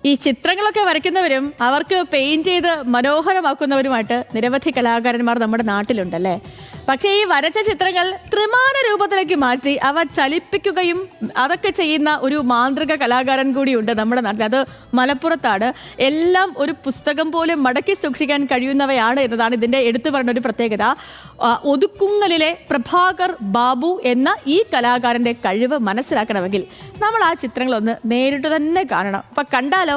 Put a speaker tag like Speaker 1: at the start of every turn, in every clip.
Speaker 1: ഈ ചിത്രങ്ങളൊക്കെ വരയ്ക്കുന്നവരും അവർക്ക് പെയിന്റ് ചെയ്ത് മനോഹരമാക്കുന്നവരുമായിട്ട് നിരവധി കലാകാരന്മാർ നമ്മുടെ നാട്ടിലുണ്ടല്ലേ. പക്ഷേ ഈ വരച്ച ചിത്രങ്ങൾ ത്രിമാന രൂപത്തിലേക്ക് മാറ്റി അവ ചലിപ്പിക്കുകയും അതൊക്കെ ചെയ്യുന്ന ഒരു മാന്ത്രിക കലാകാരൻ കൂടിയുണ്ട് നമ്മുടെ നാട്ടിൽ. അത് മലപ്പുറത്താണ്. എല്ലാം ഒരു പുസ്തകം പോലെ മടക്കി സൂക്ഷിക്കാൻ കഴിയുന്നവയാണ് എന്നതാണ് ഇതിൻ്റെ എടുത്തു പറഞ്ഞ ഒരു പ്രത്യേകത. ഒതുക്കുങ്ങലിലെ പ്രഭാകർ ബാബു എന്ന ഈ കലാകാരൻ്റെ കഴിവ് മനസ്സിലാക്കണമെങ്കിൽ നമ്മൾ ആ ചിത്രങ്ങളൊന്ന് നേരിട്ട് തന്നെ കാണണം. അപ്പം കണ്ടാലോ?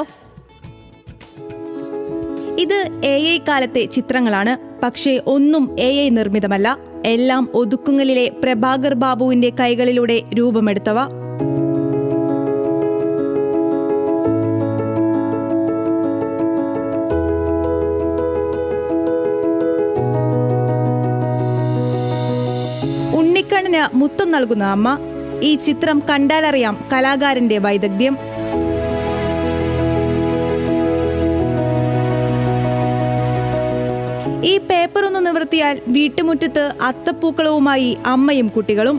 Speaker 2: ഇത് AI കാലത്തെ ചിത്രങ്ങളാണ്. പക്ഷേ ഒന്നും AI നിർമ്മിതമല്ല. എല്ലാം ഒതുക്കുങ്ങലിലെ പ്രഭാകർ ബാബുവിന്റെ കൈകളിലൂടെ രൂപമെടുത്തവ. ഉണ്ണിക്കണ്ണന് മുത്തം നൽകുന്ന അമ്മ. ഈ ചിത്രം കണ്ടാലറിയാം കലാകാരന്റെ വൈദഗ്ധ്യം. ഈ പേപ്പർ ഒന്ന് നിവർത്തിയാൽ വീട്ടുമുറ്റത്ത് അത്തപ്പൂക്കളവുമായി അമ്മയും കുട്ടികളും.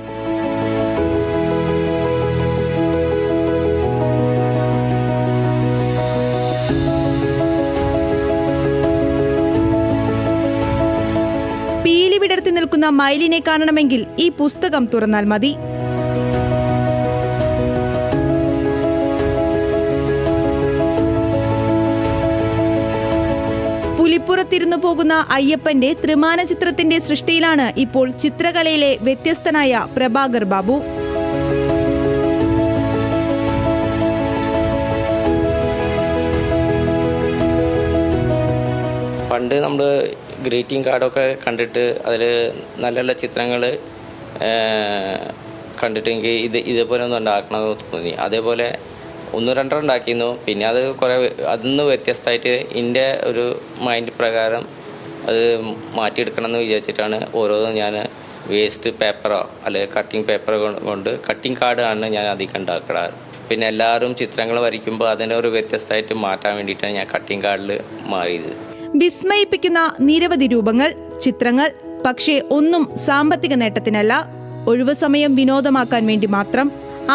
Speaker 2: പീലി വിടർത്തി നിൽക്കുന്ന മയിലിനെ കാണണമെങ്കിൽ ഈ പുസ്തകം തുറന്നാൽ മതി. പുലിപ്പുറത്തിരുന്നു പോകുന്ന അയ്യപ്പന്റെ ത്രിമാന ചിത്രത്തിന്റെ സൃഷ്ടിയിലാണ് ഇപ്പോൾ ചിത്രകലയിലെ വ്യത്യസ്തനായ പ്രഭാകർ ബാബു.
Speaker 3: പണ്ട് നമ്മൾ ഗ്രീറ്റിംഗ് കാർഡൊക്കെ കണ്ടിട്ട് അതിൽ നല്ല നല്ല ചിത്രങ്ങൾ കണ്ടിട്ട് എനിക്ക് ഇതേപോലെ ഒന്ന് ഉണ്ടാക്കണമെന്ന് തോന്നി. അതേപോലെ 1-2 ഉണ്ടാക്കിയിരുന്നു. പിന്നെ അത് കുറേ അതിന്ന് വ്യത്യസ്തമായിട്ട് എൻ്റെ ഒരു മൈൻഡ് പ്രകാരം അത് മാറ്റിയെടുക്കണം എന്ന് വിചാരിച്ചിട്ടാണ് ഓരോന്നും ഞാൻ വേസ്റ്റ് പേപ്പറോ അല്ലെങ്കിൽ കട്ടിങ് പേപ്പർ കൊണ്ട് കട്ടിങ് കാർഡാണ് ഞാൻ അധികം ഉണ്ടാക്കാറ്. പിന്നെ എല്ലാവരും ചിത്രങ്ങൾ വരയ്ക്കുമ്പോൾ അതിനെ ഒരു വ്യത്യസ്തമായിട്ട് മാറ്റാൻ വേണ്ടിയിട്ടാണ് ഞാൻ കട്ടിങ് കാർഡിൽ മാറിയത്.
Speaker 2: വിസ്മയിപ്പിക്കുന്ന നിരവധി രൂപങ്ങൾ, ചിത്രങ്ങൾ. പക്ഷേ ഒന്നും സാമ്പത്തിക നേട്ടത്തിനല്ല. ഒഴിവു സമയം വിനോദമാക്കാൻ വേണ്ടി മാത്രം.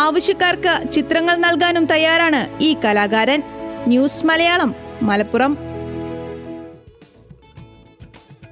Speaker 2: ആവശ്യക്കാർക്ക് ചിത്രങ്ങൾ നൽകാനും തയ്യാറാണ് ഈ കലാകാരൻ. ന്യൂസ് മലയാളം, മലപ്പുറം.